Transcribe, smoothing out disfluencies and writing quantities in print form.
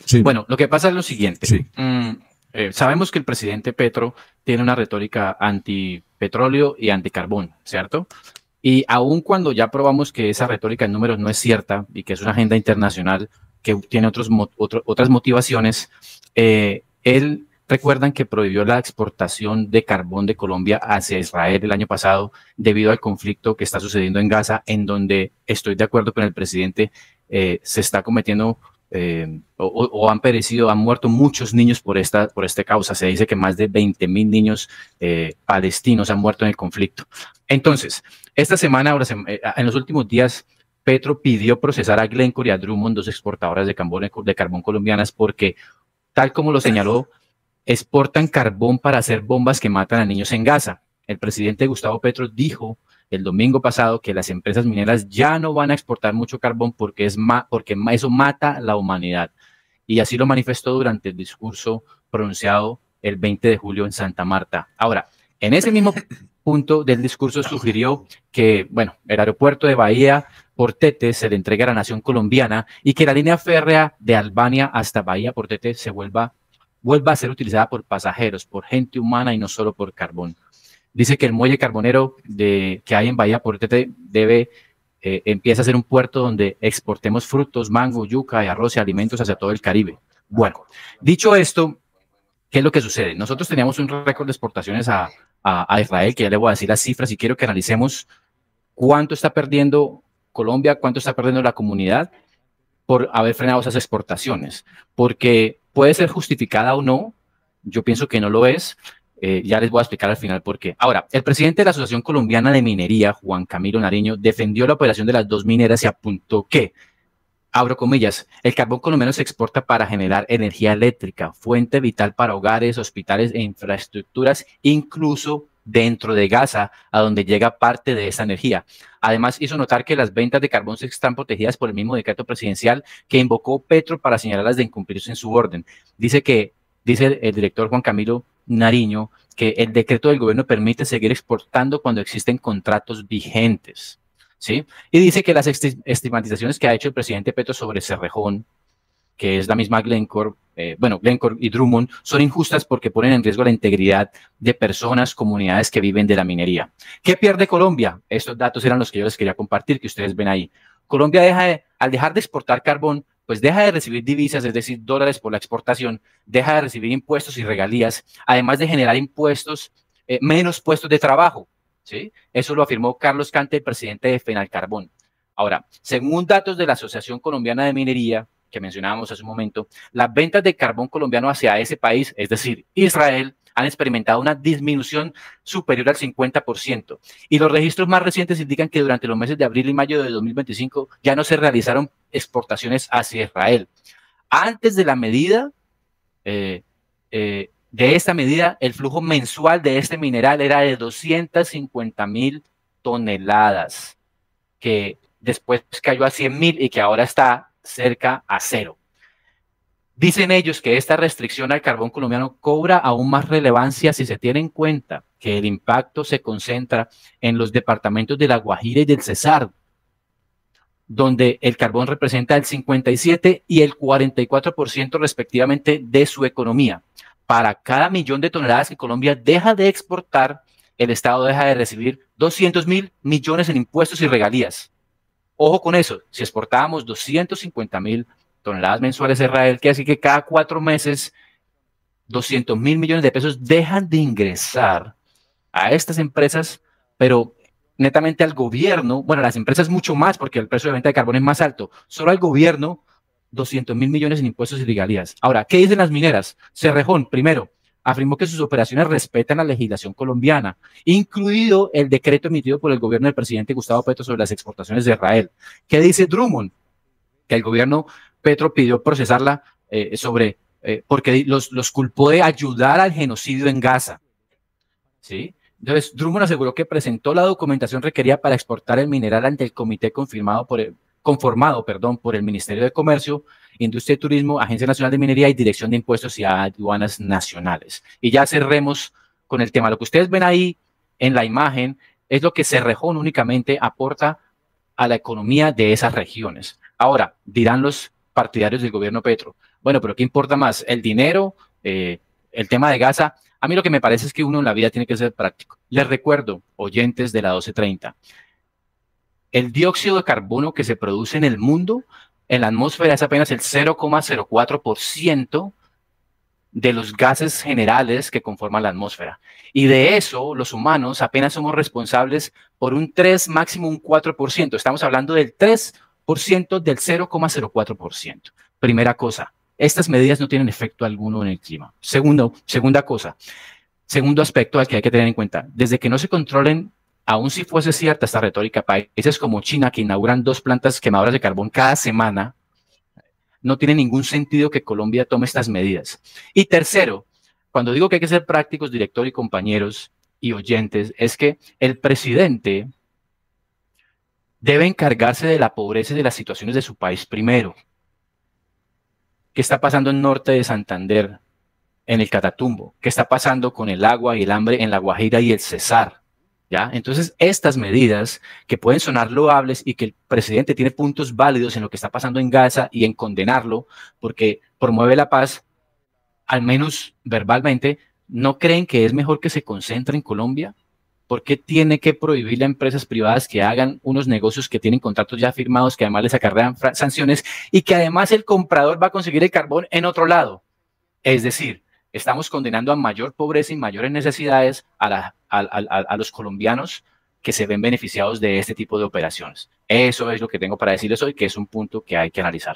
Sí, Bueno, lo que pasa es lo siguiente. sí. Sabemos que el presidente Petro tiene una retórica antipetróleo y anticarbón, ¿cierto? Y aun cuando ya probamos que esa retórica en números no es cierta y que es una agenda internacional que tiene otras motivaciones, él recuerdan que prohibió la exportación de carbón de Colombia hacia Israel el año pasado debido al conflicto que está sucediendo en Gaza, en donde estoy de acuerdo con el presidente, se está cometiendo o han perecido, han muerto muchos niños por esta causa. Se dice que más de 20.000 niños palestinos han muerto en el conflicto. Entonces, esta semana, ahora, en los últimos días, Petro pidió procesar a Glencore y a Drummond, dos exportadoras de carbón colombianas, porque, tal como lo señaló, exportan carbón para hacer bombas que matan a niños en Gaza. El presidente Gustavo Petro dijo el domingo pasado que las empresas mineras ya no van a exportar mucho carbón porque eso mata a la humanidad. Y así lo manifestó durante el discurso pronunciado el 20 de julio en Santa Marta. Ahora, en ese mismo punto del discurso sugirió que, bueno, el aeropuerto de Bahía Portete se le entregue a la nación colombiana y que la línea férrea de Albania hasta Bahía Portete vuelva a ser utilizada por pasajeros, por gente humana y no solo por carbón. Dice que el muelle carbonero que hay en Bahía Portete empieza a ser un puerto donde exportemos frutos, mango, yuca y arroz y alimentos hacia todo el Caribe. Bueno, dicho esto, ¿qué es lo que sucede? Nosotros teníamos un récord de exportaciones a Israel, que ya le voy a decir las cifras y quiero que analicemos cuánto está perdiendo Colombia, cuánto está perdiendo la comunidad por haber frenado esas exportaciones, porque puede ser justificada o no, yo pienso que no lo es, ya les voy a explicar al final por qué. Ahora, el presidente de la Asociación Colombiana de Minería, Juan Camilo Nariño, defendió la operación de las dos mineras y apuntó que, abro comillas, el carbón colombiano se exporta para generar energía eléctrica, fuente vital para hogares, hospitales e infraestructuras, incluso dentro de Gaza, a donde llega parte de esa energía. Además, hizo notar que las ventas de carbón se están protegidas por el mismo decreto presidencial que invocó Petro para señalarlas de incumplirse en su orden. Dice el director Juan Camilo Nariño que el decreto del gobierno permite seguir exportando cuando existen contratos vigentes. ¿Sí? Y dice que las estigmatizaciones que ha hecho el presidente Petro sobre Cerrejón, que es la misma Glencore, Glencore y Drummond, son injustas porque ponen en riesgo la integridad de personas, comunidades que viven de la minería. ¿Qué pierde Colombia? Estos datos eran los que yo les quería compartir, que ustedes ven ahí. Colombia al dejar de exportar carbón, pues deja de recibir divisas, es decir, dólares por la exportación, deja de recibir impuestos y regalías, además de generar impuestos, menos puestos de trabajo. ¿Sí? Eso lo afirmó Carlos Cante, el presidente de Fenalcarbón. Ahora, según datos de la Asociación Colombiana de Minería, que mencionábamos hace un momento, las ventas de carbón colombiano hacia ese país, es decir, Israel, han experimentado una disminución superior al 50%. Y los registros más recientes indican que durante los meses de abril y mayo de 2025 ya no se realizaron exportaciones hacia Israel. Antes de la medida, de esta medida, el flujo mensual de este mineral era de 250.000 toneladas, que después cayó a 100.000 y que ahora está cerca a cero. Dicen ellos que esta restricción al carbón colombiano cobra aún más relevancia si se tiene en cuenta que el impacto se concentra en los departamentos de La Guajira y del Cesar, donde el carbón representa el 57 y el 44% respectivamente de su economía. Para cada millón de toneladas que Colombia deja de exportar, el Estado deja de recibir 200.000 millones en impuestos y regalías. Ojo con eso, si exportábamos 250.000 toneladas mensuales a Israel, que así que cada 4 meses 200.000 millones de pesos dejan de ingresar a estas empresas, pero netamente al gobierno, bueno, las empresas mucho más porque el precio de venta de carbón es más alto, solo al gobierno 200.000 millones en impuestos y regalías. Ahora, ¿qué dicen las mineras? Cerrejón, primero, afirmó que sus operaciones respetan la legislación colombiana, incluido el decreto emitido por el gobierno del presidente Gustavo Petro sobre las exportaciones de Israel. ¿Qué dice Drummond? Que el gobierno Petro pidió procesarla porque los culpó de ayudar al genocidio en Gaza. ¿Sí? Entonces, Drummond aseguró que presentó la documentación requerida para exportar el mineral ante el comité conformado por el Ministerio de Comercio, Industria y Turismo, Agencia Nacional de Minería y Dirección de Impuestos y Aduanas Nacionales. Y ya cerremos con el tema. Lo que ustedes ven ahí en la imagen es lo que Cerrejón únicamente aporta a la economía de esas regiones. Ahora, dirán los partidarios del gobierno Petro, Bueno, pero ¿qué importa más? ¿El dinero? ¿El tema de Gaza? A mí lo que me parece es que uno en la vida tiene que ser práctico. Les recuerdo, oyentes de la 1230, el dióxido de carbono que se produce en el mundo, en la atmósfera, es apenas el 0,04% de los gases generales que conforman la atmósfera. Y de eso, los humanos apenas somos responsables por un 3, máximo un 4%. Estamos hablando del 3% del 0,04%. Primera cosa, estas medidas no tienen efecto alguno en el clima. Segunda cosa, segundo aspecto al que hay que tener en cuenta, desde que no se controlen, aun si fuese cierta esta retórica, países como China, que inauguran 2 plantas quemadoras de carbón cada semana, no tiene ningún sentido que Colombia tome estas medidas. Y tercero, cuando digo que hay que ser prácticos, director y compañeros y oyentes, es que el presidente debe encargarse de la pobreza y de las situaciones de su país primero. ¿Qué está pasando en norte de Santander, en el Catatumbo? ¿Qué está pasando con el agua y el hambre en La Guajira y el Cesar? ¿Ya? Entonces, estas medidas que pueden sonar loables y que el presidente tiene puntos válidos en lo que está pasando en Gaza y en condenarlo porque promueve la paz, al menos verbalmente, ¿no creen que es mejor que se concentre en Colombia? ¿Por qué tiene que prohibirle a empresas privadas que hagan unos negocios que tienen contratos ya firmados, que además les acarrean sanciones y que además el comprador va a conseguir el carbón en otro lado? Es decir, estamos condenando a mayor pobreza y mayores necesidades a los colombianos que se ven beneficiados de este tipo de operaciones. Eso es lo que tengo para decirles hoy, que es un punto que hay que analizar.